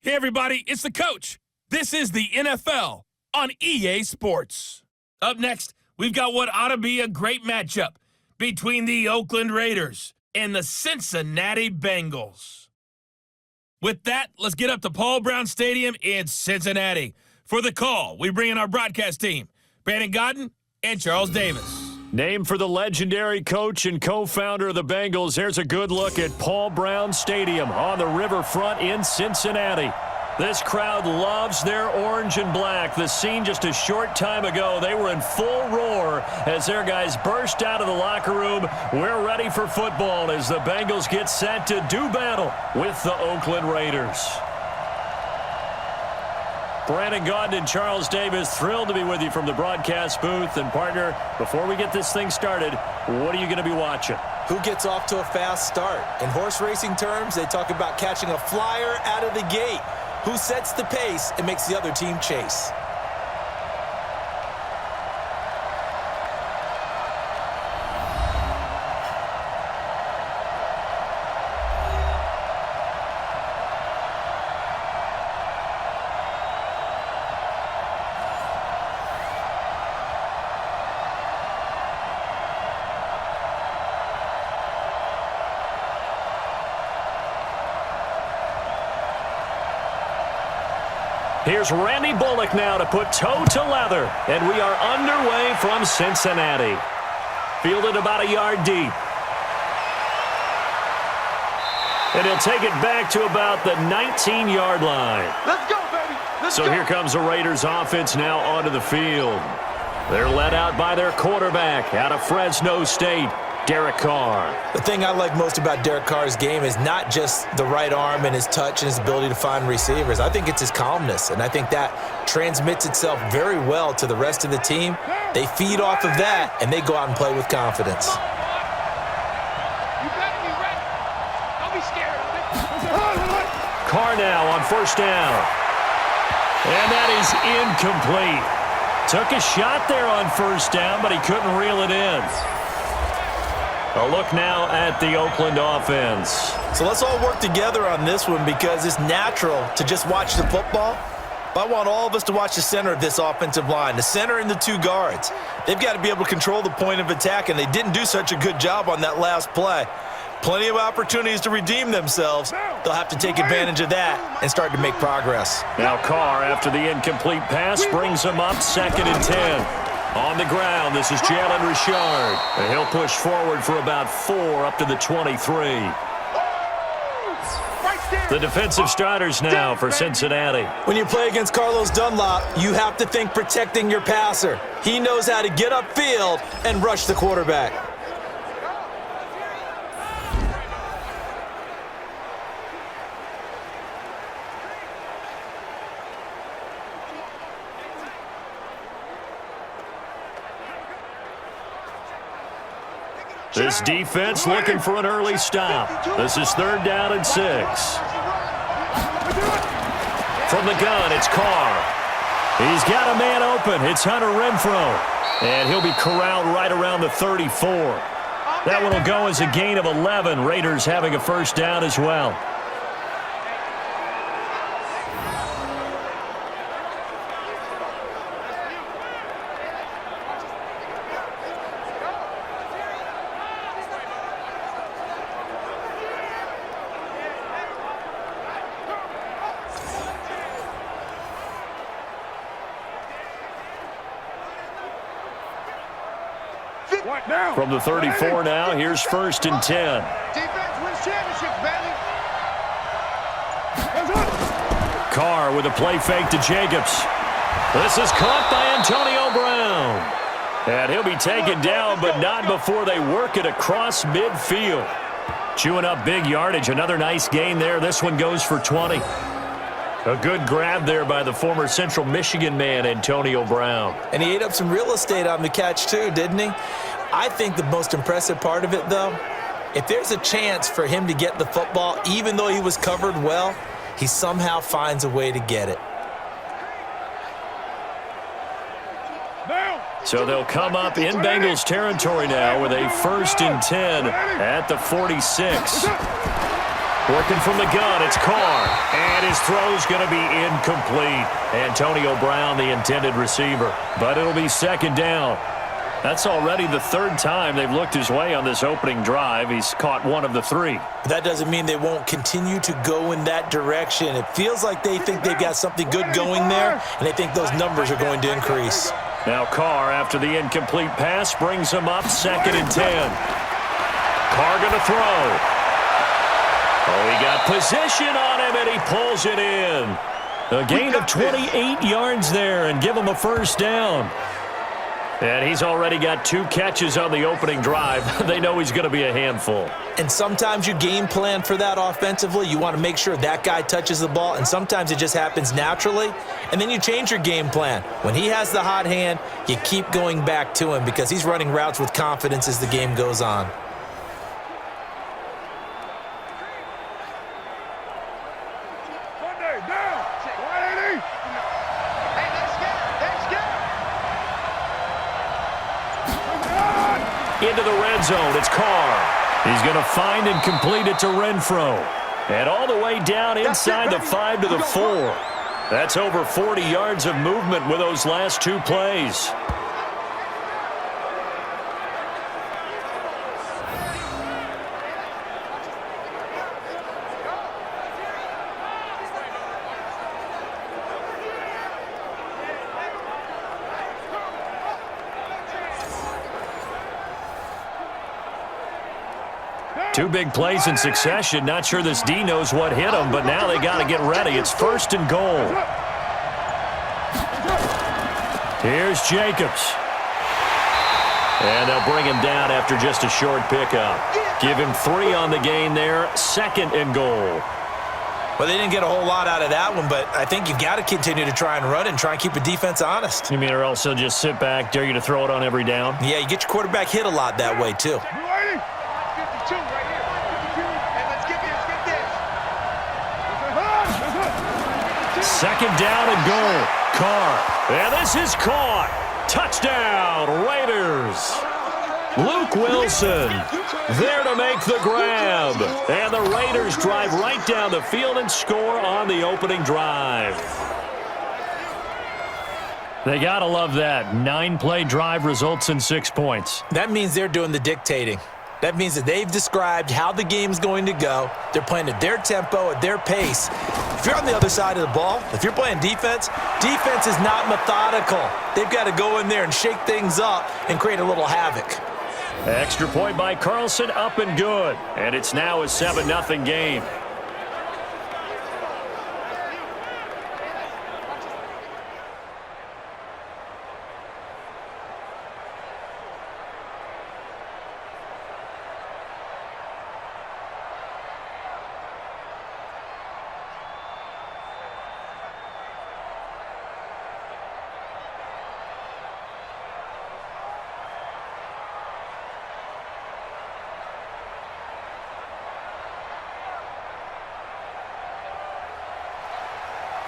Hey, everybody, it's the coach. This is the NFL on EA Sports. Up next, we've got what ought to be a great matchup between the Oakland Raiders and the Cincinnati Bengals. With that, let's get up to Paul Brown Stadium in Cincinnati. For the call, we bring in our broadcast team, Brandon Godden and Charles Davis. Named for the legendary coach and co-founder of the Bengals, here's a good look at Paul Brown Stadium on the riverfront in Cincinnati. This crowd loves their orange and black. The scene just a short time ago, they were in full roar as their guys burst out of the locker room. We're ready for football as the Bengals get set to do battle with the Oakland Raiders. Brandon Gaudin and Charles Davis, thrilled to be with you from the broadcast booth. And, partner, before we get this thing started, what are you going to be watching? Who gets off to a fast start? In horse racing terms, they talk about catching a flyer out of the gate. Who sets the pace and makes the other team chase? Here's Randy Bullock now to put toe to leather. And we are underway from Cincinnati. Fielded about a yard deep. And he'll take it back to about the 19-yard line. Let's go, baby. Let's go. So here comes the Raiders offense now onto the field. They're led out by their quarterback out of Fresno State, Derek Carr. The thing I like most about Derek Carr's game is not just the right arm and his touch and his ability to find receivers. I think it's his calmness, and I think that transmits itself very well to the rest of the team. They feed off of that, and they go out and play with confidence. You better be ready. Don't be scared. Carr now on first down. And that is incomplete. Took a shot there on first down, but he couldn't reel it in. A look now at the Oakland offense. So let's all work together on this one because it's natural to just watch the football. But I want all of us to watch the center of this offensive line, the center and the two guards. They've got to be able to control the point of attack, and they didn't do such a good job on that last play. Plenty of opportunities to redeem themselves. They'll have to take advantage of that and start to make progress. Now Carr, after the incomplete pass, brings him up 2nd and 10. On the ground, this is Jalen Richard. And he'll push forward for about 4 up to the 23. The defensive starters now for Cincinnati. When you play against Carlos Dunlap, you have to think protecting your passer. He knows how to get upfield and rush the quarterback. This defense looking for an early stop. This is 3rd down and 6. From the gun, it's Carr. He's got a man open. It's Hunter Renfrow. And he'll be corralled right around the 34. That one will go as a gain of 11. Raiders having a first down as well. From the 34 now, here's 1st and 10. Defense wins championships, baby. Carr with a play fake to Jacobs. This is caught by Antonio Brown. And he'll be taken down, but not before they work it across midfield. Chewing up big yardage. Another nice gain there. This one goes for 20. A good grab there by the former Central Michigan man, Antonio Brown. And he ate up some real estate on the catch too, didn't he? I think the most impressive part of it, though, if there's a chance for him to get the football, even though he was covered well, he somehow finds a way to get it. So they'll come up in Bengals territory now with a 1st and 10 at the 46. Working from the gun, it's Carr. And his throw's going to be incomplete. Antonio Brown, the intended receiver. But it'll be second down. That's already the third time they've looked his way on this opening drive. He's caught one of the three. That doesn't mean they won't continue to go in that direction. It feels like they think they've got something good going there, and they think those numbers are going to increase. Now Carr, after the incomplete pass, brings him up 2nd and 10. Carr going to throw. Oh, he got position on him, and he pulls it in. A gain of 28 yards there, and give him a first down. And he's already got 2 catches on the opening drive. They know he's going to be a handful. And sometimes you game plan for that offensively. You want to make sure that guy touches the ball, and sometimes it just happens naturally. And then you change your game plan. When he has the hot hand, you keep going back to him because he's running routes with confidence as the game goes on. Into the red zone, it's Carr. He's going to find and complete it to Renfro. And all the way down inside the 5 to the 4. That's over 40 yards of movement with those last 2 plays. Two big plays in succession. Not sure this D knows what hit him, but now they got to get ready. It's 1st and goal. Here's Jacobs. And they'll bring him down after just a short pickup. Give him 3 on the gain there. 2nd and goal. Well, they didn't get a whole lot out of that one, but I think you've got to continue to try and run and try and keep the defense honest. You mean or else they'll just sit back, dare you to throw it on every down? Yeah, you get your quarterback hit a lot that way, too. 52 right here. And let's get this. 2nd down and goal. Carr. And this is caught. Touchdown, Raiders. Luke Wilson there to make the grab. And the Raiders drive right down the field and score on the opening drive. They got to love that. 9-play drive results in 6 points. That means they're doing the dictating. That means that they've described how the game's going to go. They're playing at their tempo, at their pace. If you're on the other side of the ball, if you're playing defense, defense is not methodical. They've got to go in there and shake things up and create a little havoc. Extra point by Carlson, up and good. And it's now a 7-0 game.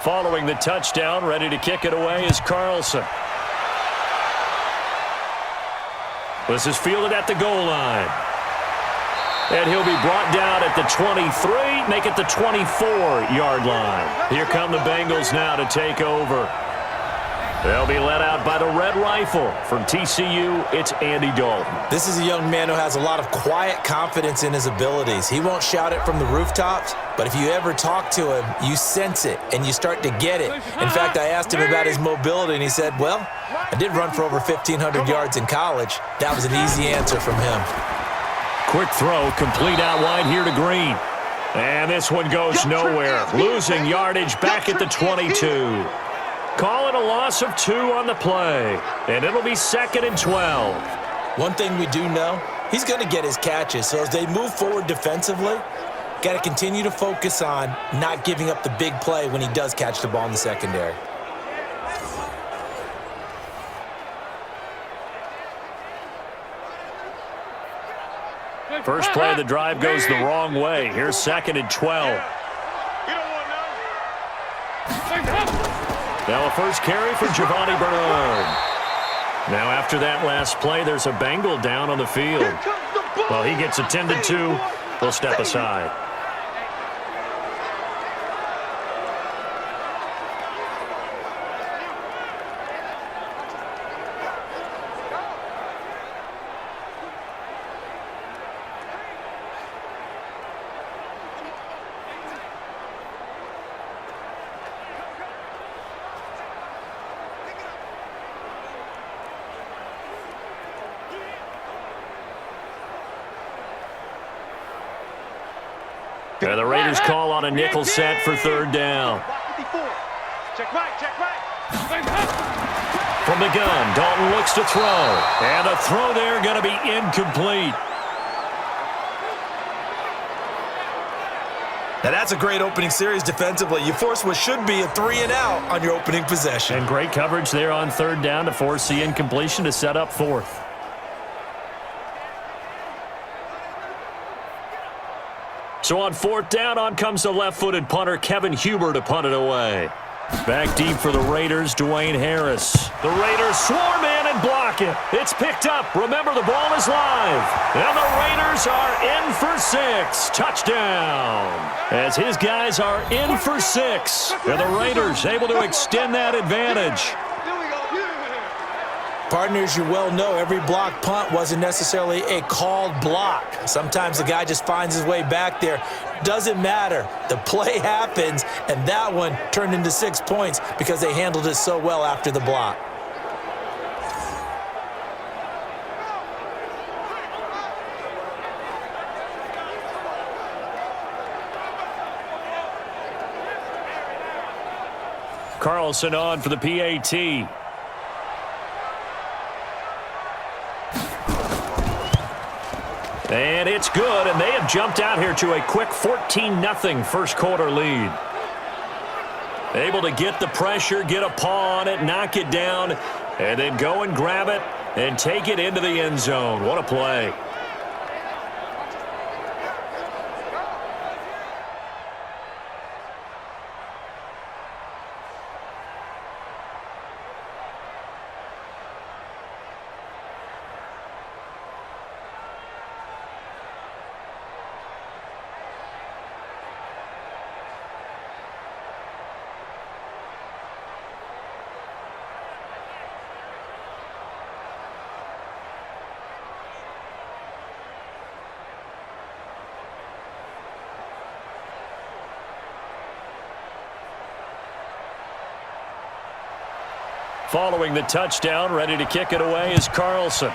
Following the touchdown, ready to kick it away is Carlson. This is fielded at the goal line. And he'll be brought down at the 23, make it the 24-yard line. Here come the Bengals now to take over. They'll be led out by the Red Rifle. From TCU, it's Andy Dalton. This is a young man who has a lot of quiet confidence in his abilities. He won't shout it from the rooftops, but if you ever talk to him, you sense it, and you start to get it. In fact, I asked him about his mobility, and he said, well, I did run for over 1,500 yards in college. That was an easy answer from him. Quick throw, complete out wide here to Green. And this one goes nowhere. Losing yardage back at the 22. Call it a loss of 2 on the play. And it'll be 2nd and 12. One thing we do know, he's going to get his catches. So as they move forward defensively, got to continue to focus on not giving up the big play when he does catch the ball in the secondary. First play of the drive goes the wrong way. Here's 2nd and 12. Now a first carry for Giovanni Bernard. Now after that last play, there's a Bengal down on the field. Well, he gets attended to. We'll step aside. And the Raiders call on a nickel set for third down. Check right, check right. From the gun, Dalton looks to throw. And the throw there going to be incomplete. Now that's a great opening series defensively. You force what should be a 3-and-out on your opening possession. And great coverage there on third down to force the incompletion to set up fourth. So on fourth down, on comes the left-footed punter, Kevin Huber, to punt it away. Back deep for the Raiders, Dwayne Harris. The Raiders swarm in and block it. It's picked up. Remember, the ball is live. And the Raiders are in for 6. Touchdown. As his guys are in for 6. And the Raiders able to extend that advantage. Partners, you well know every block punt wasn't necessarily a called block. Sometimes the guy just finds his way back there. Doesn't matter. The play happens, and that one turned into 6 points because they handled it so well after the block. Carlson on for the PAT. And it's good, and they have jumped out here to a quick 14-0 first quarter lead. Able to get the pressure, get a paw on it, knock it down, and then go and grab it and take it into the end zone. What a play. Following the touchdown, ready to kick it away is Carlson.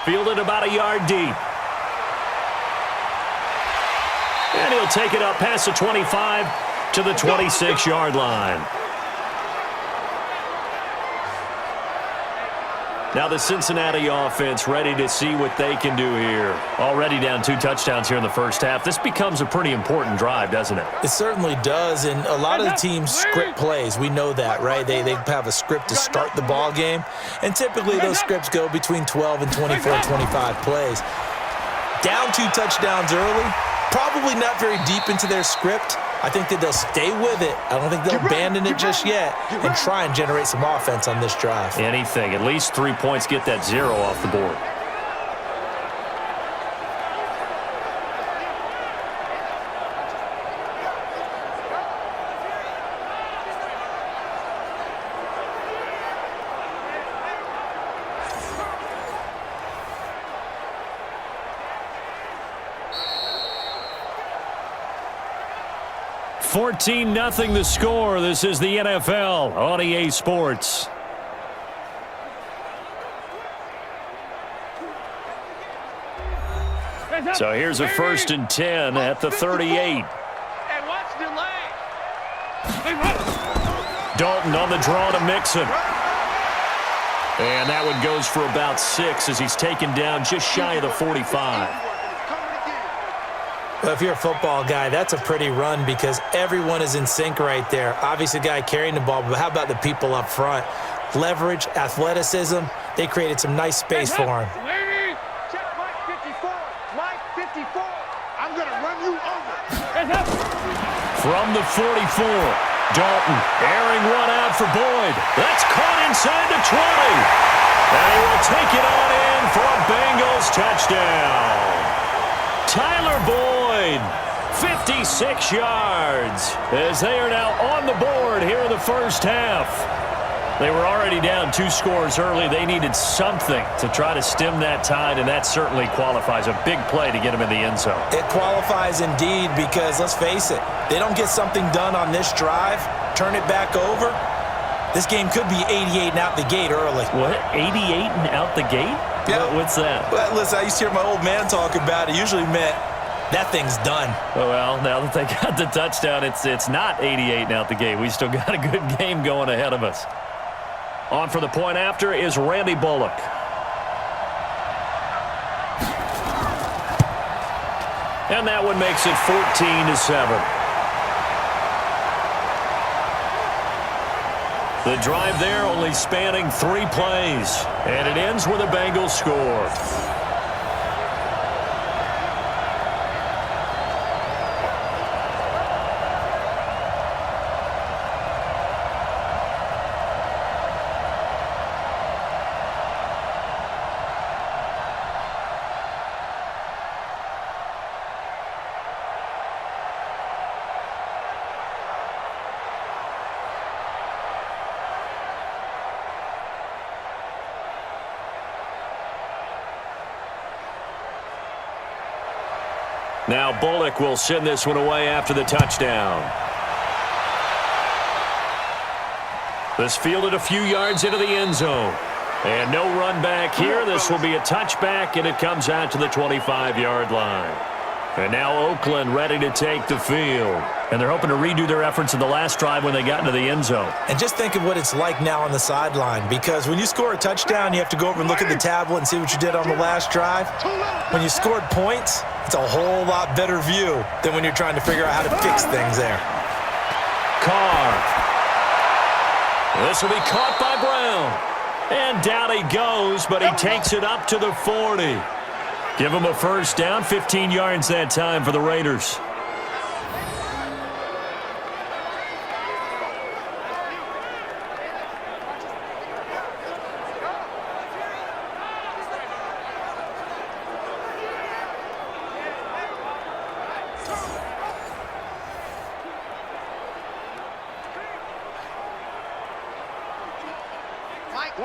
Fielded about a yard deep. And he'll take it up past the 25 to the 26-yard line. Now the Cincinnati offense ready to see what they can do here. Already down 2 touchdowns here in the first half. This becomes a pretty important drive, doesn't it? It certainly does, and a lot of the teams script plays. We know that, right? They have a script to start the ball game, and typically those scripts go between 12 and 24, 25 plays. Down 2 touchdowns early, probably not very deep into their script. I think that they'll stay with it. I don't think they'll abandon it just yet and try and generate some offense on this drive. Anything. At least 3 points, get that 0 off the board. $14-0 the score. This is the NFL on EA Sports. So here's a 1st and 10 at the 38. And watch delay. Dalton on the draw to Mixon. And that one goes for about 6 as he's taken down just shy of the 45. Well, if you're a football guy, that's a pretty run because everyone is in sync right there. Obviously, the guy carrying the ball, but how about the people up front? Leverage, athleticism, they created some nice space for him. Check Mike 54. Mike 54. I'm going to run you over. From the 44, Dalton airing one out for Boyd. That's caught inside the 20. And he will take it on in for a Bengals touchdown. Tyler Boyd, 56 yards, as they are now on the board here in the first half. They were already down 2 scores early. They needed something to try to stem that tide, and that certainly qualifies. A big play to get them in the end zone. It qualifies indeed because, let's face it, they don't get something done on this drive, turn it back over, This game could be 88 and out the gate early. What? 88 and out the gate? Yeah. What's that? Well, listen, I used to hear my old man talk about it. It usually meant that thing's done. Oh, well, now that they got the touchdown, it's not 88 and out the gate. We still got a good game going ahead of us. On for the point after is Randy Bullock. And that one makes it 14-7. The drive there only spanning 3 plays. And it ends with a Bengals score. Now Bullock will send this one away after the touchdown. This fielded a few yards into the end zone. And no run back here. This will be a touchback, and it comes out to the 25-yard line. And now Oakland ready to take the field. And they're hoping to redo their efforts in the last drive when they got into the end zone. And just think of what it's like now on the sideline, because when you score a touchdown, you have to go over and look at the tablet and see what you did on the last drive. When you scored points, it's a whole lot better view than when you're trying to figure out how to fix things there. Carr. This will be caught by Brown. And down he goes, but he takes it up to the 40. Give him a first down, 15 yards that time for the Raiders.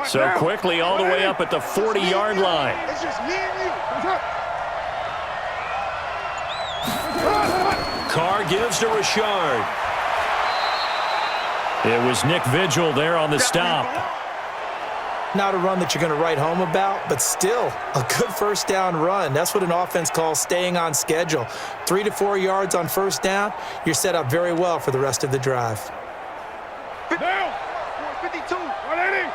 So quickly all the way up at the 40-yard line. It's just me and you. Carr gives to Richard. It was Nick Vigil there on the stop. Not a run that you're going to write home about, but still a good first down run. That's what an offense calls staying on schedule. 3 to 4 yards on first down, you're set up very well for the rest of the drive. Down. 52. 180.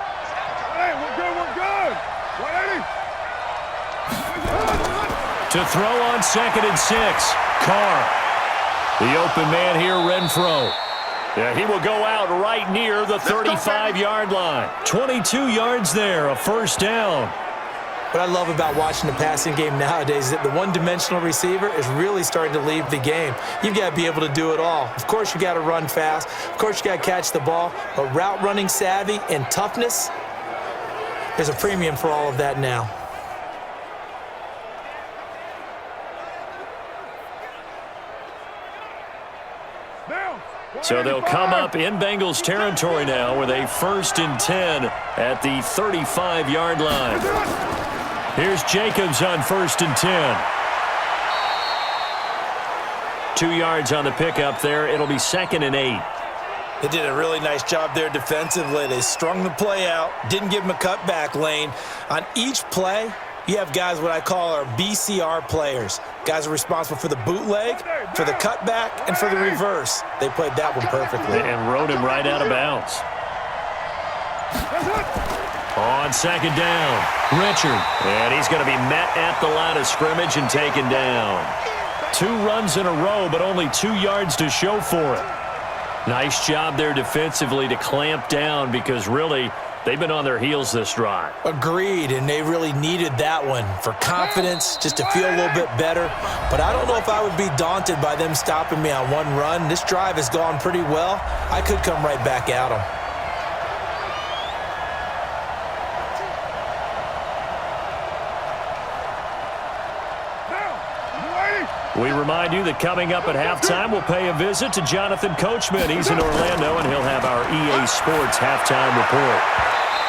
Hey, we're good. 180. To throw on 2nd and 6. Carr. The open man here, Renfro. Yeah, he will go out right near the 35-yard line. 22 yards there, a first down. What I love about watching the passing game nowadays is that the one-dimensional receiver is really starting to leave the game. You've got to be able to do it all. Of course, you got to run fast. Of course, you got to catch the ball. But route running savvy and toughness, there's a premium for all of that now. So they'll come up in Bengals territory now with a 1st and 10 at the 35-yard line. Here's Jacobs on 1st and 10. 2 yards on the pickup there. It'll be 2nd and 8. They did a really nice job there defensively. They strung the play out, didn't give them a cutback lane. On each play, you have guys what I call our BCR players. Guys are responsible for the bootleg, for the cutback, and for the reverse. They played that one perfectly. And rode him right out of bounds. On 2nd down, Richard. And he's going to be met at the line of scrimmage and taken down. 2 runs in a row, but only 2 yards to show for it. Nice job there defensively to clamp down because really they've been on their heels this drive. Agreed, and they really needed that one for confidence, just to feel a little bit better. But I don't know if I would be daunted by them stopping me on one run. This drive has gone pretty well. I could come right back at them. We remind you that coming up at halftime, we'll pay a visit to Jonathan Coachman. He's in Orlando, and he'll have our EA Sports halftime report.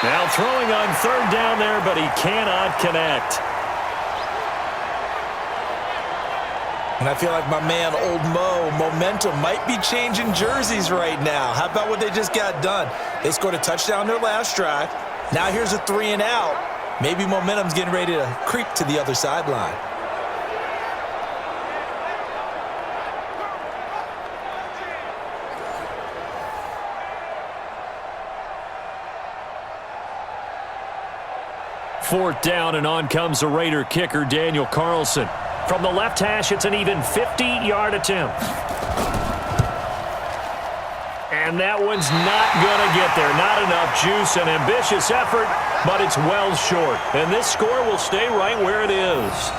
Now throwing on 3rd down there, but he cannot connect. And I feel like my man, Old Mo, momentum might be changing jerseys right now. How about what they just got done? They scored a touchdown their last drive. Now here's a 3 and out. Maybe momentum's getting ready to creep to the other sideline. Fourth down, and on comes the Raider kicker, Daniel Carlson. From the left hash, it's an even 50-yard attempt. And that one's not going to get there. Not enough juice, an ambitious effort, but it's well short. And this score will stay right where it is.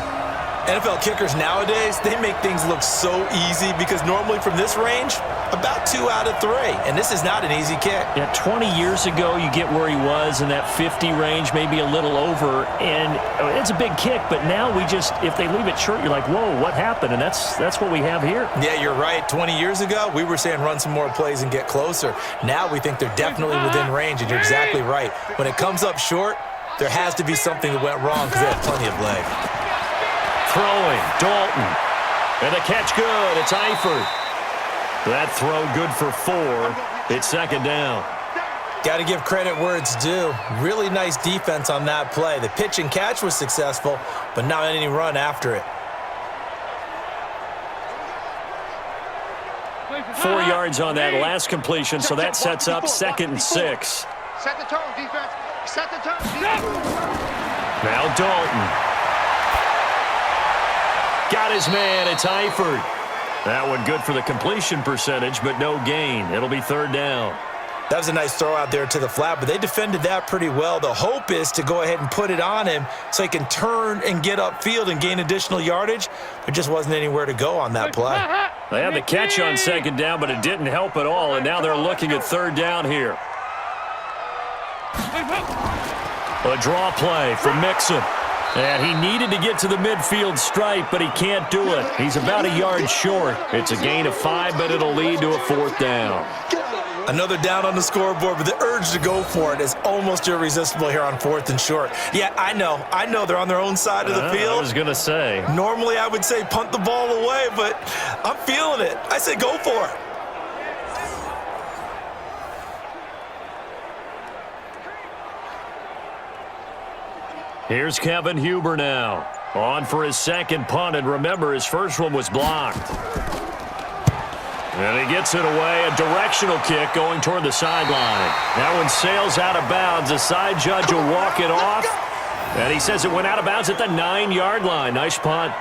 NFL kickers nowadays, they make things look so easy because normally from this range, about 2 out of 3. And this is not an easy kick. Yeah, 20 years ago, you get where he was in that 50 range, maybe a little over. And it's a big kick, but now we just, if they leave it short, you're like, whoa, what happened? And that's what we have here. Yeah, you're right. 20 years ago, we were saying run some more plays and get closer. Now we think they're definitely within range, and you're exactly right. When it comes up short, there has to be something that went wrong because they have plenty of leg. Throwing, Dalton. And the catch good. It's Eifert. That throw good for 4. It's second down. Got to give credit where it's due. Really nice defense on that play. The pitch and catch was successful, but not any run after it. 4 yards on that last completion, so that sets up 2nd and 6. Set the tone, defense. Set the tone, defense. Now Dalton. Got his man. It's Eifert. That one good for the completion percentage, but no gain. It'll be 3rd down. That was a nice throw out there to the flat, but they defended that pretty well. The hope is to go ahead and put it on him so he can turn and get upfield and gain additional yardage. There just wasn't anywhere to go on that play. They had the catch on 2nd down, but it didn't help at all, and now they're looking at 3rd down here. A draw play from Mixon. And he needed to get to the midfield stripe, but he can't do it. He's about a yard short. It's a gain of 5, but it'll lead to a 4th down. Another down on the scoreboard, but the urge to go for it is almost irresistible here on 4th and short. Yeah, I know they're on their own side of the field. I was going to say. Normally I would say punt the ball away, but I'm feeling it. I say go for it. Here's Kevin Huber now. On for his 2nd punt, and remember, his first one was blocked. And he gets it away, a directional kick going toward the sideline. That one sails out of bounds. The side judge will walk it off. And he says it went out of bounds at the 9-yard line. Nice punt.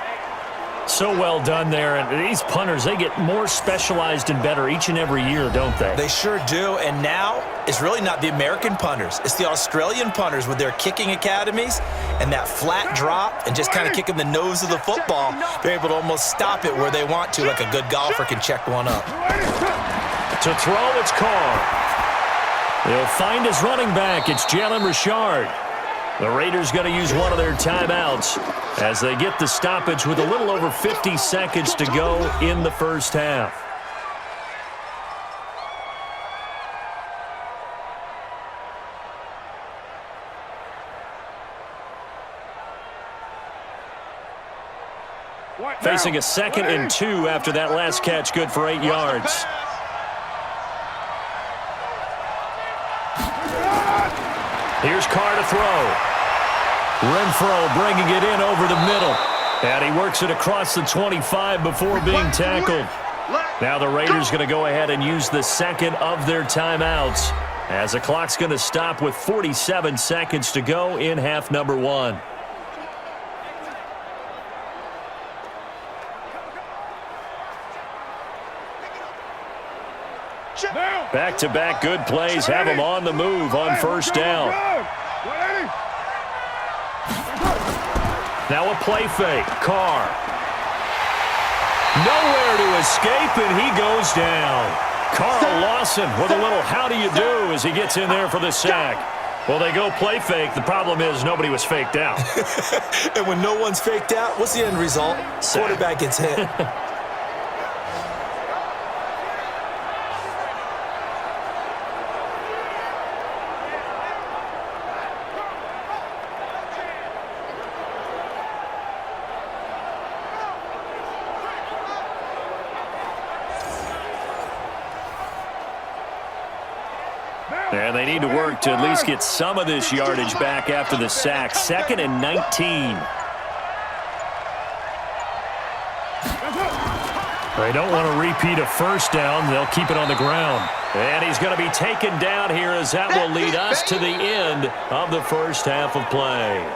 So well done there. And these punters, they get more specialized and better each and every year, don't they? They sure do. And now it's really not the American punters. It's the Australian punters with their kicking academies and that flat drop and just kind of kicking the nose of the football. They're able to almost stop it where they want to, like a good golfer can check one up. To throw, it's Carr. He'll find his running back. It's Jalen Richard. The Raiders going to use one of their timeouts as they get the stoppage with a little over 50 seconds to go in the first half. Facing a 2nd and 2 after that last catch, good for 8 yards. Here's Carr to throw. Renfro bringing it in over the middle. And he works it across the 25 before being tackled. Now the Raiders going to go ahead and use the 2nd of their timeouts as the clock's going to stop with 47 seconds to go in half number 1. Back-to-back good plays have them on the move on 1st down. Now a play fake. Carr. Nowhere to escape, and he goes down. Carl Lawson with a little how do you do as he gets in there for the sack. Well, they go play fake. The problem is nobody was faked out. And when no one's faked out, what's the end result? Sack. Quarterback gets hit. And they need to work to at least get some of this yardage back after the sack. 2nd and 19. They don't want to repeat a first down. They'll keep it on the ground. And he's going to be taken down here as that will lead us to the end of the first half of play.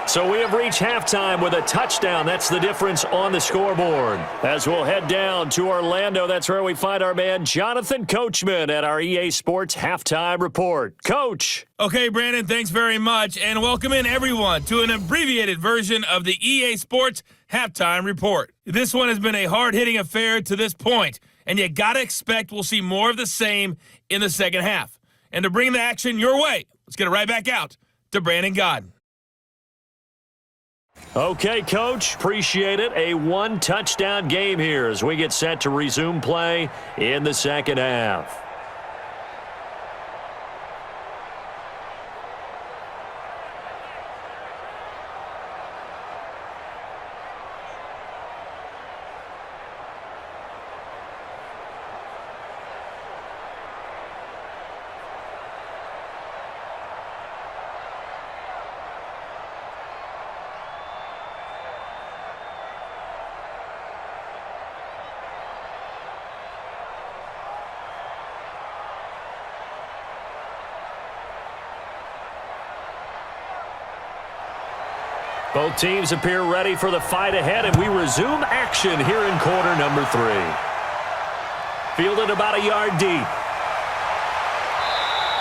So we have reached halftime with a touchdown. That's the difference on the scoreboard. As we'll head down to Orlando, that's where we find our man Jonathan Coachman at our EA Sports Halftime Report. Coach. Okay, Brandon, thanks very much, and welcome in everyone to an abbreviated version of the EA Sports Halftime Report. This one has been a hard-hitting affair to this point, and you got to expect we'll see more of the same in the second half. And to bring the action your way, let's get it right back out to Brandon Godden. Okay, Coach, appreciate it. A one-touchdown game here as we get set to resume play in the second half. Both teams appear ready for the fight ahead, and we resume action here in quarter number 3. Fielded about a yard deep.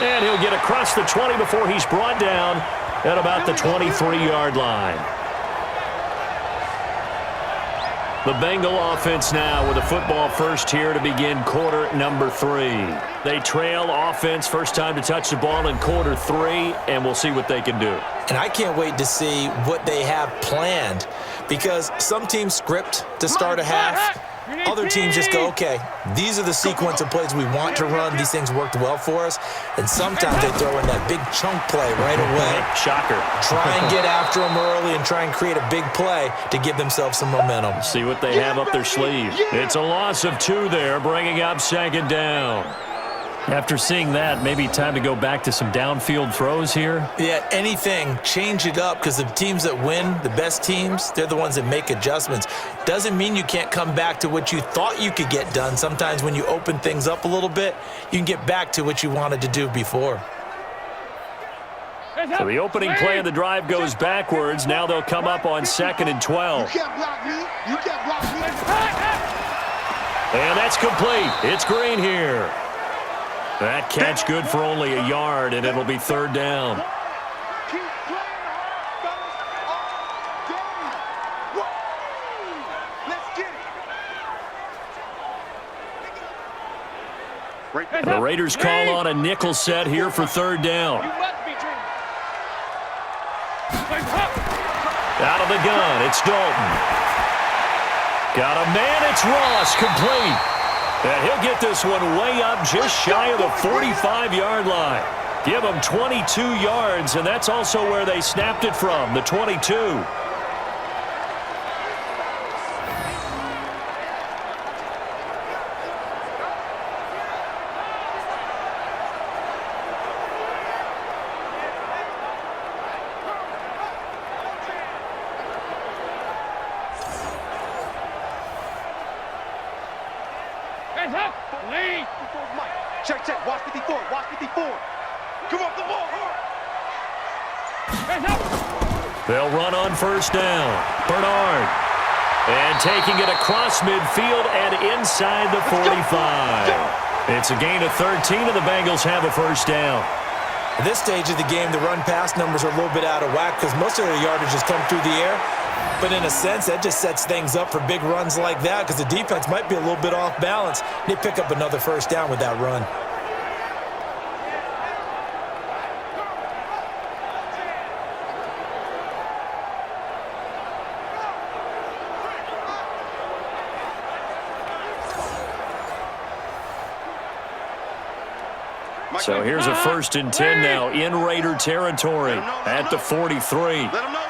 And he'll get across the 20 before he's brought down at about the 23-yard line. The Bengal offense now with a football first here to begin quarter number 3. They trail offense first time to touch the ball in quarter 3, and we'll see what they can do. And I can't wait to see what they have planned, because some teams script to start a half. Other teams just go, okay, these are the sequence of plays we want to run. These things worked well for us. And sometimes they throw in that big chunk play right away. Shocker. Try and get after them early and try and create a big play to give themselves some momentum. See what they have up their sleeve. It's a loss of 2 there, bringing up second down. After seeing that, maybe time to go back to some downfield throws here. Yeah, anything. Change it up, because the teams that win, the best teams, they're the ones that make adjustments. Doesn't mean you can't come back to what you thought you could get done. Sometimes when you open things up a little bit, you can get back to what you wanted to do before. So the opening play of the drive goes backwards. Now they'll come up on 2nd and 12. You can't block me. You can't block me. And that's complete. It's Green here. That catch good for only a yard, and it'll be 3rd down. Keep playing hard, fellas. All day. Let's get it. The Raiders call on a nickel set here for 3rd down. Out of the gun, it's Dalton. Got a man, it's Ross, complete. And he'll get this one way up just shy of the 45-yard line. Give them 22 yards, and that's also where they snapped it from, the 22. Check. Watch 54. Watch 54. Come off the ball. They'll run on 1st down. Bernard. And taking it across midfield and inside the 45. It's a gain of 13, and the Bengals have a 1st down. At this stage of the game, the run-pass numbers are a little bit out of whack because most of their yardage has come through the air. But in a sense, that just sets things up for big runs like that because the defense might be a little bit off balance. They pick up another 1st down with that run. So here's a 1st and 10 now in Raider territory at the 43. Let him know.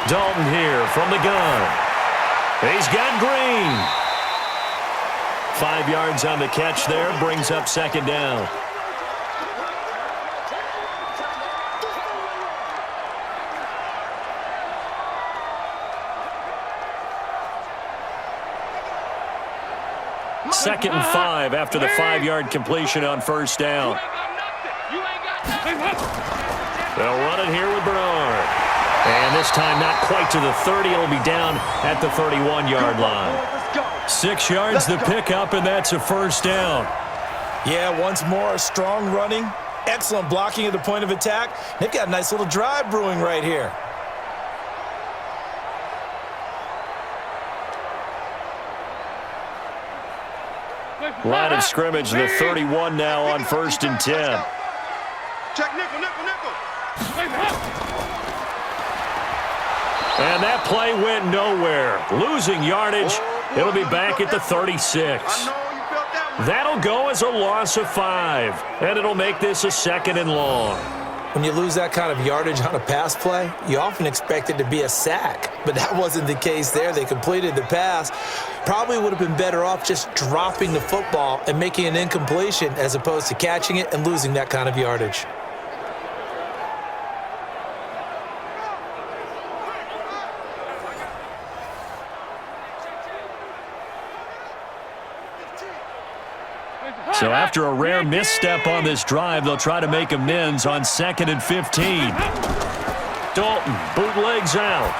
Dalton here from the gun. He's got Green. 5 yards on the catch there, brings up second down. Second and 5 after the 5-yard completion on first down. They'll run it here with Bernard. And this time not quite to the 30. It'll be down at the 31-yard line. 6 yards the pickup, and that's a first down. Yeah, once more, strong running, excellent blocking at the point of attack. They've got a nice little drive brewing right here. Line of scrimmage, the 31 now on first and 10. Check nickel, nickel, nickel. And that play went nowhere. Losing yardage. It'll be back at the 36. That'll go as a loss of 5. And it'll make this a second and long. When you lose that kind of yardage on a pass play, you often expect it to be a sack. But that wasn't the case there. They completed the pass. Probably would have been better off just dropping the football and making an incompletion as opposed to catching it and losing that kind of yardage. So after a rare misstep on this drive, they'll try to make amends on 2nd and 15. Dalton bootlegs out.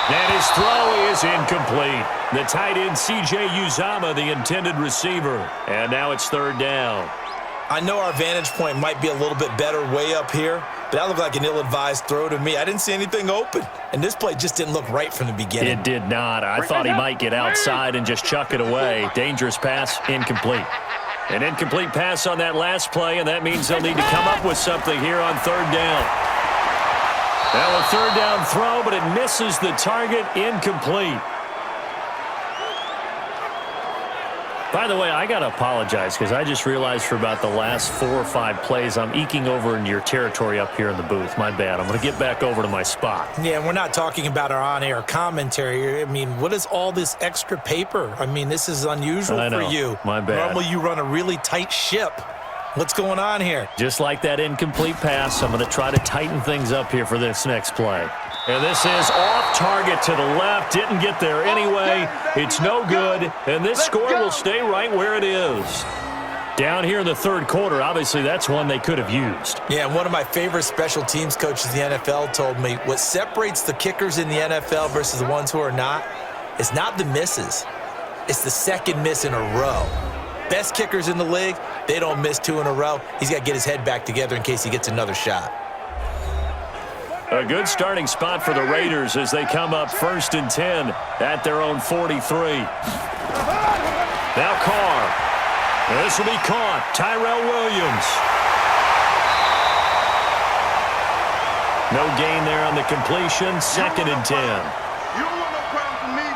And his throw is incomplete. The tight end, C.J. Uzomah, the intended receiver. And now it's third down. I know our vantage point might be a little bit better way up here, but that looked like an ill-advised throw to me. I didn't see anything open, and this play just didn't look right from the beginning. It did not. I thought he might get outside and just chuck it away. Dangerous pass, incomplete. An incomplete pass on that last play, and that means they'll need to come up with something here on third down. Now a third down throw, but it misses the target, incomplete. By the way, I got to apologize because I just realized for about the last 4 or 5 plays I'm eking over into your territory up here in the booth. My bad. I'm going to get back over to my spot. Yeah, and we're not talking about our on-air commentary. I mean, what is all this extra paper? I mean, this is unusual for you. My bad. Normally you run a really tight ship. What's going on here? Just like that incomplete pass, I'm going to try to tighten things up here for this next play. And this is off target to the left. Didn't get there anyway. It's no good. And this score will stay right where it is. Down here in the third quarter, obviously that's one they could have used. Yeah, and one of my favorite special teams coaches in the NFL told me what separates the kickers in the NFL versus the ones who are not is not the misses. It's the second miss in a row. Best kickers in the league, they don't miss 2 in a row. He's got to get his head back together in case he gets another shot. A good starting spot for the Raiders as they come up first and 10 at their own 43. Now Carr. This will be caught. Tyrell Williams. No gain there on the completion. 2nd and 10. You don't want no problem from me.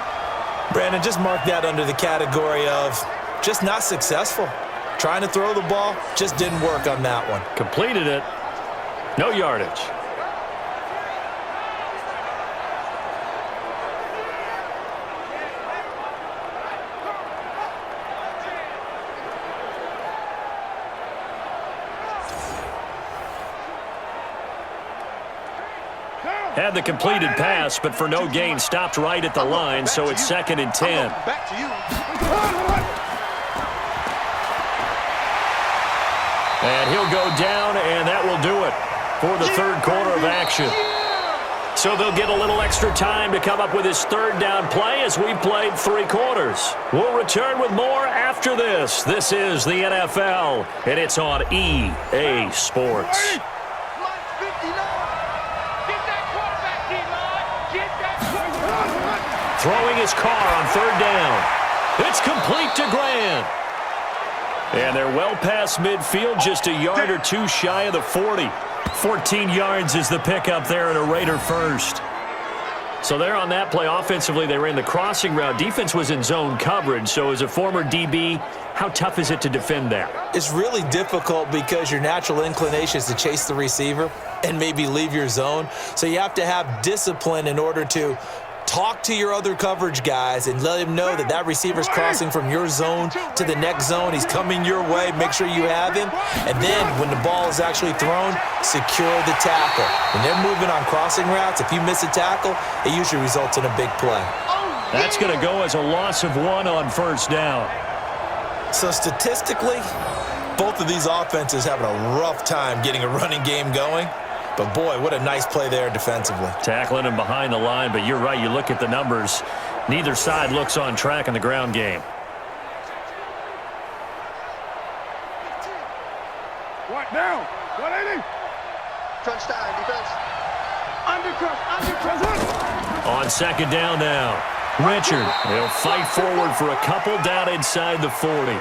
Brandon, just mark that under the category of just not successful. Trying to throw the ball, just didn't work on that one. Completed it. No yardage. Had the completed pass, but for no gain, stopped right at the line, so it's 2nd and 10. Back to you. And he'll go down, and that will do it for the third quarter of action. So they'll get a little extra time to come up with his third down play as we played 3 quarters. We'll return with more after this. This is the NFL, and it's on EA Sports. Throwing his car on third down. It's complete to Grant. And they're well past midfield, just a yard or 2 shy of the 40. 14 yards is the pickup there and a Raider first. So there on that play, offensively, they ran the crossing route. Defense was in zone coverage, so as a former DB, how tough is it to defend that? It's really difficult because your natural inclination is to chase the receiver and maybe leave your zone. So you have to have discipline in order to Talk to your other coverage guys and let him know that that receiver's crossing from your zone to the next zone. He's coming your way. Make sure you have him. And then when the ball is actually thrown, secure the tackle. When they're moving on crossing routes, if you miss a tackle, it usually results in a big play. That's going to go as a loss of 1 on first down. So statistically, both of these offenses having a rough time getting a running game going. But, boy, what a nice play there defensively. Tackling him behind the line, but you're right. You look at the numbers. Neither side looks on track in the ground game. What now? 180. Crunch time, defense. Under. On second down now. Richard, he'll fight forward for a couple down inside the 40.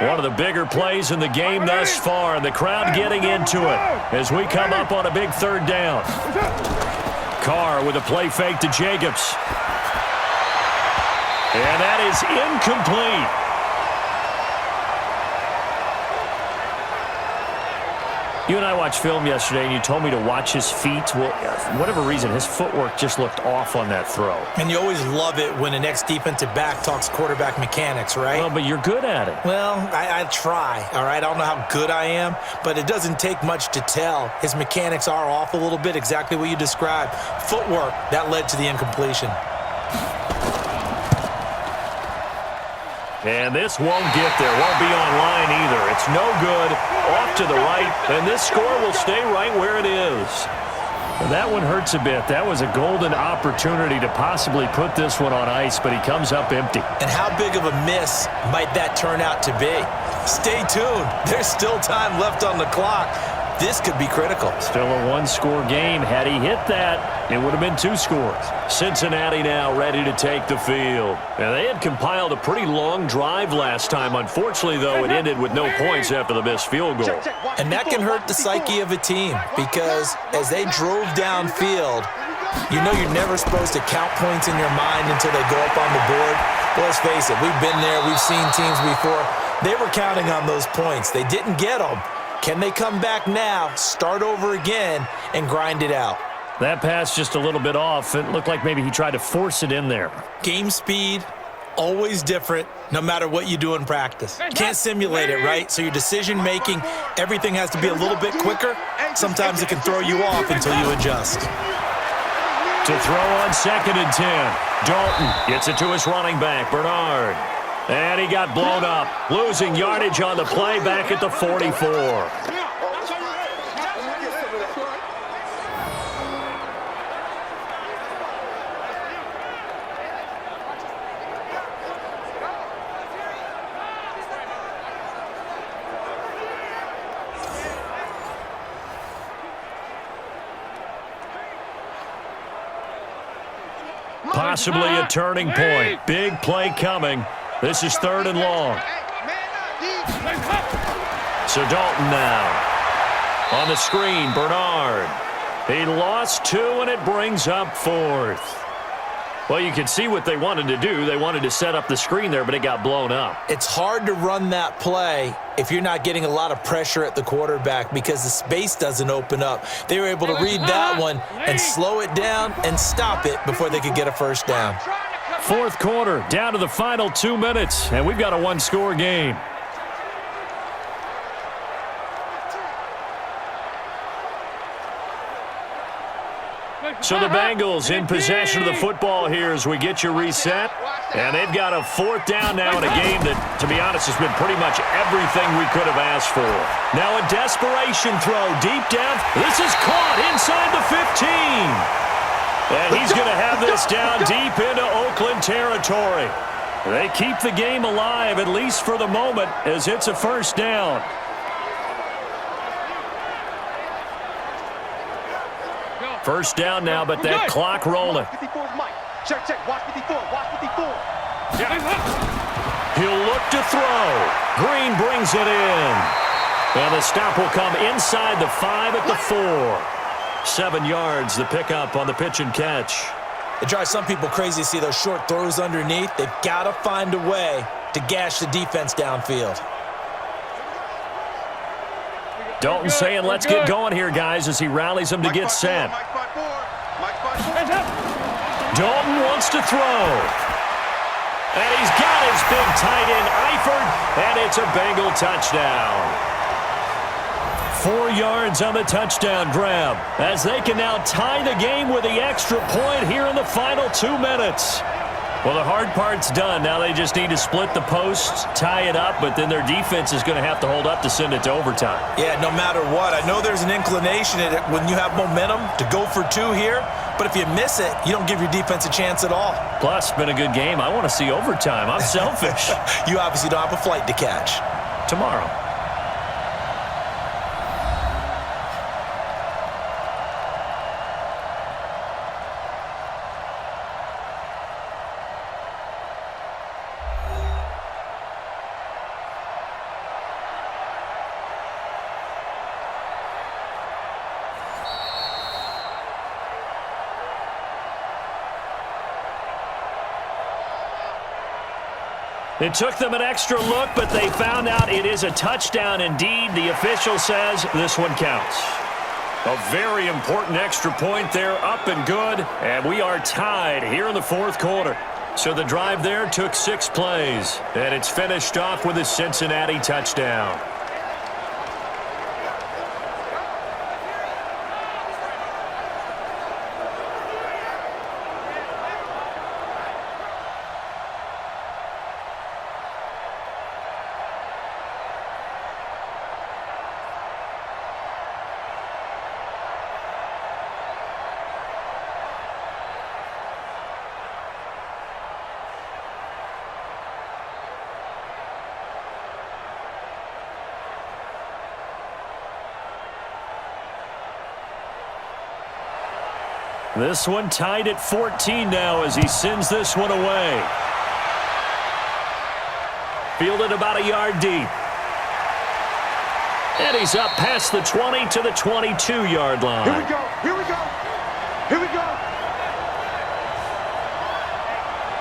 One of the bigger plays in the game thus far, and the crowd getting into it as we come up on a big third down. Carr with a play fake to Jacobs. And that is incomplete. You and I watched film yesterday, and you told me to watch his feet. Well, for whatever reason, his footwork just looked off on that throw. And you always love it when an ex-defensive back talks quarterback mechanics, right? Well, but you're good at it. Well, I try, all right? I don't know how good I am, but it doesn't take much to tell. His mechanics are off a little bit, exactly what you described. Footwork, that led to the incompletion. And this won't get there. Won't be online either. It's no good. Off to the right. And this score will stay right where it is. Well, that one hurts a bit. That was a golden opportunity to possibly put this one on ice, but he comes up empty. And how big of a miss might that turn out to be? Stay tuned. There's still time left on the clock. This could be critical. Still a one-score game. Had he hit that, it would have been 2 scores. Cincinnati now ready to take the field. And they had compiled a pretty long drive last time. Unfortunately, though, it ended with no points after the missed field goal. And that can hurt the psyche of a team because as they drove downfield, you know you're never supposed to count points in your mind until they go up on the board. Well, let's face it, we've been there. We've seen teams before. They were counting on those points. They didn't get them. Can they come back now, start over again, and grind it out? That pass just a little bit off. It looked like maybe he tried to force it in there. Game speed, always different, no matter what you do in practice. Can't simulate it, right? So your decision-making, everything has to be a little bit quicker. Sometimes it can throw you off until you adjust. To throw on 2nd and 10. Dalton gets it to his running back, Bernard. And he got blown up, losing yardage on the play back at the 44. Possibly a turning point. Big play coming. This is 3rd and long. So Dalton now. On the screen, Bernard. He lost 2, and it brings up 4th. Well, you can see what they wanted to do. They wanted to set up the screen there, but it got blown up. It's hard to run that play if you're not getting a lot of pressure at the quarterback because the space doesn't open up. They were able to read that one and slow it down and stop it before they could get a first down. 4th quarter, down to the final 2 minutes, and we've got a 1-score game. So the Bengals in possession of the football here as we get you reset. And they've got a 4th down now in a game that, to be honest, has been pretty much everything we could have asked for. Now a desperation throw deep down. This is caught inside the 15. And he's going to have this down deep into Oakland territory. They keep the game alive, at least for the moment, as it's a 1st down. First down now, but that clock rolling. Check, watch 54, watch 54. He'll look to throw. Green brings it in. And the stop will come inside the 5 at the 4. 7 yards, the pickup on the pitch and catch. It drives some people crazy to see those short throws underneath. They've got to find a way to gash the defense downfield. Dalton saying, let's get going here, guys, as he rallies them to get set. Dalton wants to throw. And he's got his big tight end, Eifert, and it's a Bengal touchdown. 4 yards on the touchdown grab, as they can now tie the game with the extra point here in the final 2 minutes. Well, the hard part's done. Now they just need to split the posts, tie it up, but then their defense is going to have to hold up to send it to overtime. Yeah, no matter what. I know there's an inclination in it when you have momentum to go for 2 here, but if you miss it, you don't give your defense a chance at all. Plus, it's been a good game. I want to see overtime. I'm selfish. You obviously don't have a flight to catch. Tomorrow. It took them an extra look, but they found out it is a touchdown indeed. The official says this one counts. A very important extra point there, up and good, and we are tied here in the 4th quarter. So the drive there took 6 plays, and it's finished off with a Cincinnati touchdown. This one tied at 14 now as he sends this one away. Fielded about a yard deep. And he's up past the 20 to the 22-yard line. Here we go. Here we go. Here we go.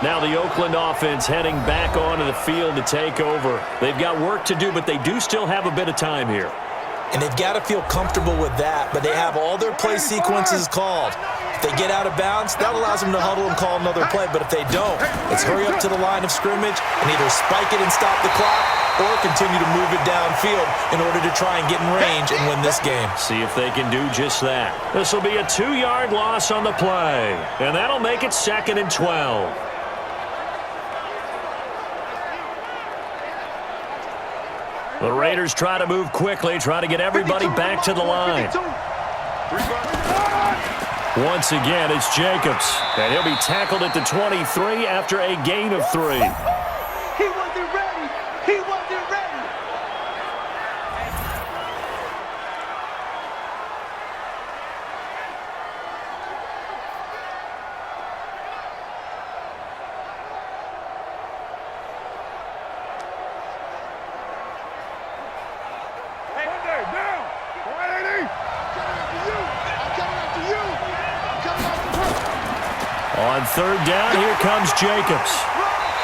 Now the Oakland offense heading back onto the field to take over. They've got work to do, but they do still have a bit of time here. And they've got to feel comfortable with that, but they have all their play sequences called. If they get out of bounds, that allows them to huddle and call another play. But if they don't, it's hurry up to the line of scrimmage and either spike it and stop the clock or continue to move it downfield in order to try and get in range and win this game. See if they can do just that. This will be a 2-yard loss on the play, and that'll make it 2nd and 12. The Raiders try to move quickly, try to get everybody back to the line. Once again, it's Jacobs, and he'll be tackled at the 23 after a gain of 3. He wasn't ready. He wasn't ready. On 3rd down, here comes Jacobs.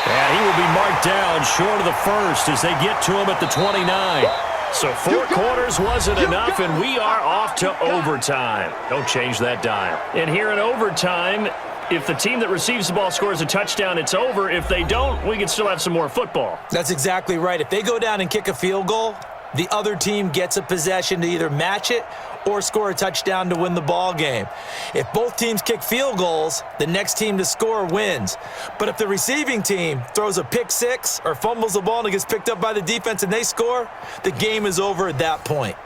And he will be marked down short of the first as they get to him at the 29. So 4 quarters wasn't enough, and we are off to overtime. Don't change that dial. And here in overtime, if the team that receives the ball scores a touchdown, it's over. If they don't, we can still have some more football. That's exactly right. If they go down and kick a field goal, the other team gets a possession to either match it or score a touchdown to win the ball game. If both teams kick field goals, the next team to score wins. But if the receiving team throws a pick six or fumbles the ball and it gets picked up by the defense and they score, the game is over at that point.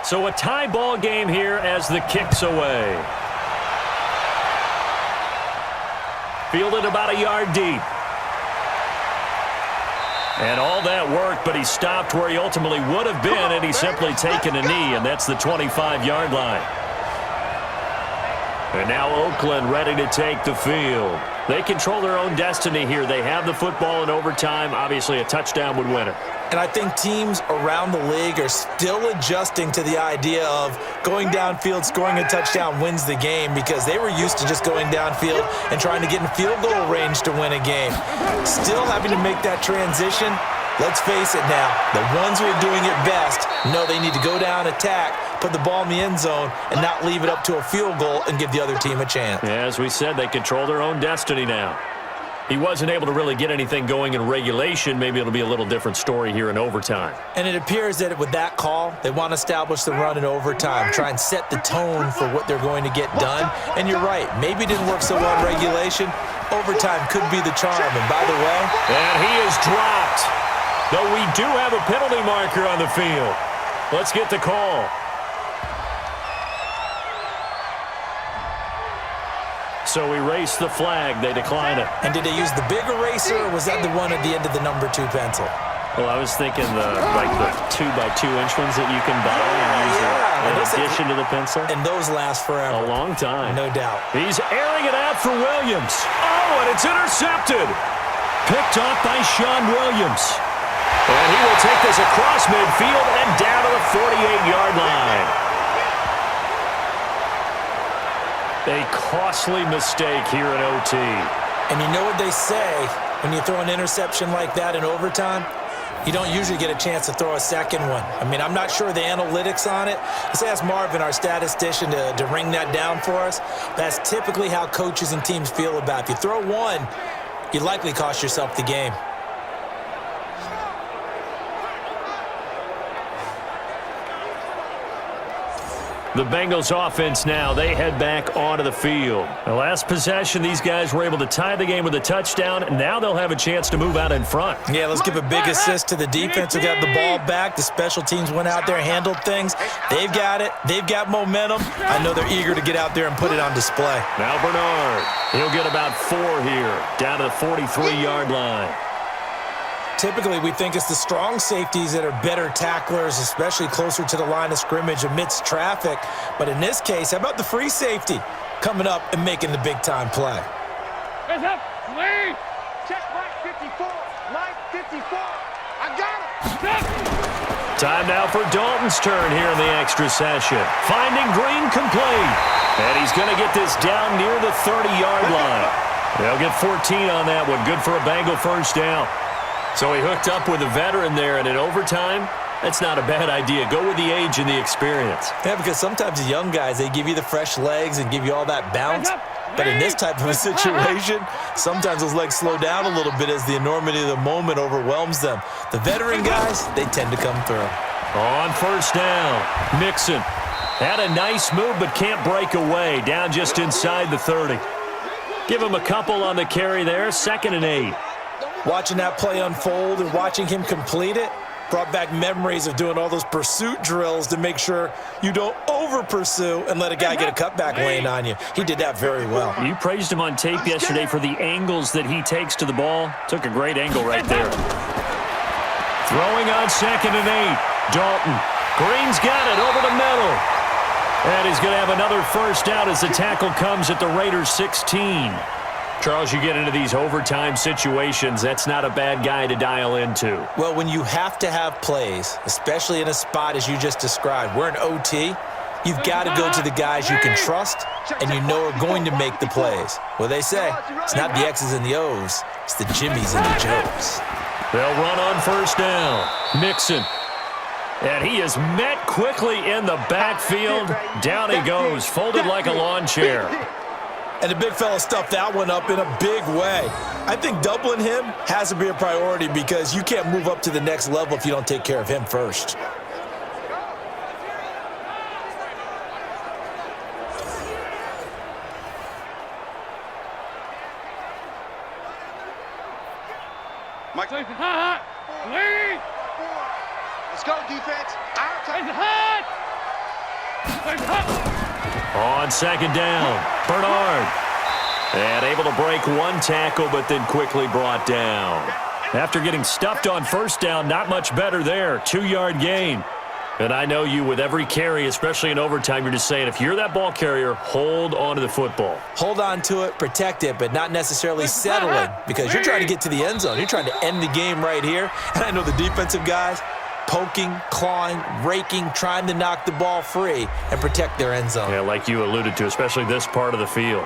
So a tie ball game here as the kick's away. Fielded about a yard deep. And all that worked, but he stopped where he ultimately would have been, and he's simply taken a knee, and that's the 25-yard line. And now Oakland ready to take the field. They control their own destiny here. They have the football in overtime. Obviously, a touchdown would win it. And I think teams around the league are still adjusting to the idea of going downfield, scoring a touchdown wins the game, because they were used to just going downfield and trying to get in field goal range to win a game. Still having to make that transition. Let's face it now, the ones who are doing it best know they need to go down, attack, put the ball in the end zone, and not leave it up to a field goal and give the other team a chance. Yeah, as we said, they control their own destiny now. He wasn't able to really get anything going in regulation. Maybe it'll be a little different story here in overtime. And it appears that with that call, they want to establish the run in overtime, try and set the tone for what they're going to get done. And you're right, maybe it didn't work so well in regulation. Overtime could be the charm. And by the way... And he is dropped. Though we do have a penalty marker on the field. Let's get the call. So we race the flag. They decline it. And did they use the big eraser, or was that the one at the end of the number 2 pencil? Well, I was thinking the 2x2 inch ones that you can buy and use in addition to the pencil. And those last forever. A long time. No doubt. He's airing it out for Williams. Oh, and it's intercepted. Picked off by Sean Williams. And he will take this across midfield and down to the 48-yard line. A costly mistake here in OT. And you know what they say, when you throw an interception like that in overtime, you don't usually get a chance to throw a second one. I mean, I'm not sure the analytics on it. Let's ask Marvin, our statistician, to ring that down for us. That's typically how coaches and teams feel about it. If you throw one, you likely cost yourself the game. The Bengals offense now, they head back onto the field. The last possession, these guys were able to tie the game with a touchdown, and now they'll have a chance to move out in front. Yeah, let's give a big assist to the defense who got the ball back. The special teams went out there, handled things. They've got it. They've got momentum. I know they're eager to get out there and put it on display. Now Bernard, he'll get about 4 here, down to the 43-yard line. Typically, we think it's the strong safeties that are better tacklers, especially closer to the line of scrimmage amidst traffic. But in this case, how about the free safety coming up and making the big-time play? Hands up, lead. Check Mike 54. Mike 54. I got it. Time now for Dalton's turn here in the extra session. Finding Green complete. And he's going to get this down near the 30-yard line. They'll get 14 on that one. Good for a Bengal first down. So he hooked up with a veteran there, and in overtime, that's not a bad idea. Go with the age and the experience. Yeah, because sometimes the young guys, they give you the fresh legs and give you all that bounce. But in this type of a situation, sometimes those legs slow down a little bit as the enormity of the moment overwhelms them. The veteran guys, they tend to come through. On first down, Mixon had a nice move but can't break away. Down just inside the 30. Give him a couple on the carry there, 2nd and 8. Watching that play unfold and watching him complete it brought back memories of doing all those pursuit drills to make sure you don't over-pursue and let a guy get a cutback lane on you. He did that very well. You praised him on tape yesterday for the angles that he takes to the ball. Took a great angle right there. Throwing on 2nd and 8. Dalton. Green's got it over the middle. And he's going to have another first down as the tackle comes at the Raiders' 16. Charles, you get into these overtime situations, that's not a bad guy to dial into. Well, when you have to have plays, especially in a spot as you just described, we're in OT, you've got to go to the guys you can trust and you know are going to make the plays. Well, they say it's not the X's and the O's, it's the Jimmies and the Joes. They'll run on first down. Mixon. And he is met quickly in the backfield. Down he goes, folded like a lawn chair. And the big fella stuffed that one up in a big way. I think doubling him has to be a priority because you can't move up to the next level if you don't take care of him first. Mike, lead. Let's go, defense. On 2nd down, Bernard. And able to break one tackle, but then quickly brought down. After getting stuffed on first down, not much better there. 2-yard gain. And I know you, with every carry, especially in overtime, you're just saying, if you're that ball carrier, hold on to the football. Hold on to it, protect it, but not necessarily settling, because you're trying to get to the end zone. You're trying to end the game right here. And I know the defensive guys poking, clawing, raking, trying to knock the ball free and protect their end zone. Yeah, like you alluded to, especially this part of the field.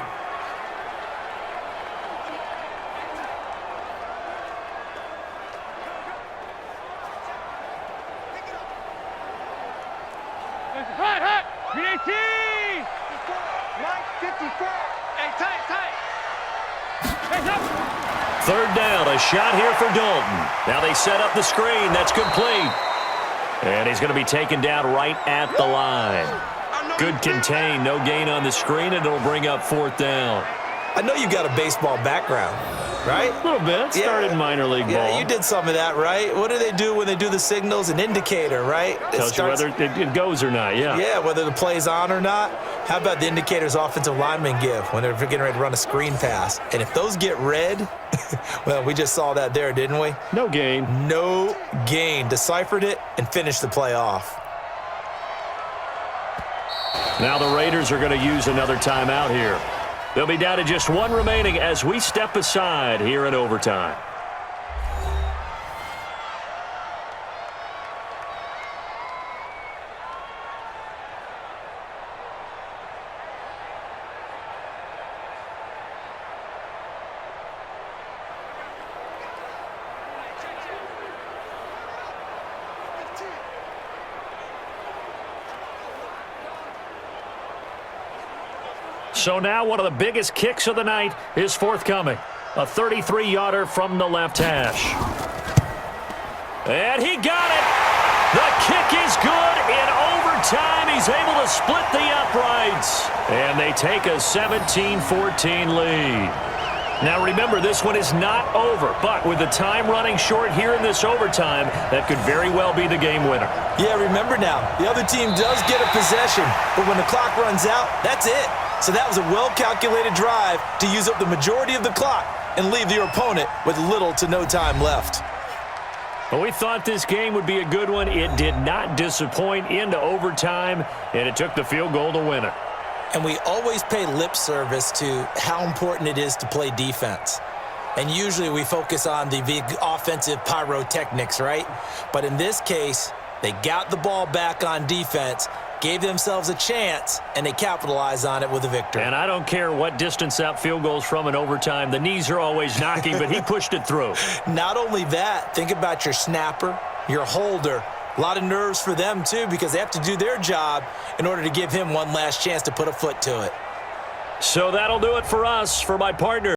Third down, a shot here for Dalton. Now they set up the screen. That's complete. And he's going to be taken down right at the line. Good contain, no gain on the screen, and it'll bring up fourth down. I know you've got a baseball background, right? A little bit. Started minor league ball. Yeah, you did some of that, right? What do they do when they do the signals? An indicator, right? Tells you whether it goes or not, yeah. Yeah, whether the play's on or not. How about the indicators offensive linemen give when they're getting ready to run a screen pass? And if those get red, well, we just saw that there, didn't we? No gain. No gain. Deciphered it and finished the play off. Now the Raiders are going to use another timeout here. They'll be down to just one remaining as we step aside here in overtime. So now one of the biggest kicks of the night is forthcoming. A 33-yarder from the left hash. And he got it. The kick is good in overtime. He's able to split the uprights. And they take a 17-14 lead. Now remember, this one is not over, but with the time running short here in this overtime, that could very well be the game winner. Yeah, remember now, the other team does get a possession, but when the clock runs out, that's it. So that was a well-calculated drive to use up the majority of the clock and leave your opponent with little to no time left. Well, we thought this game would be a good one. It did not disappoint into overtime, and it took the field goal to win it. And we always pay lip service to how important it is to play defense. And usually we focus on the big offensive pyrotechnics, right? But in this case, they got the ball back on defense, gave themselves a chance, and they capitalized on it with a victory. And I don't care what distance that field goes from in overtime. The knees are always knocking, but he pushed it through. Not only that, think about your snapper, your holder. A lot of nerves for them, too, because they have to do their job in order to give him one last chance to put a foot to it. So that'll do it for us. For my partner,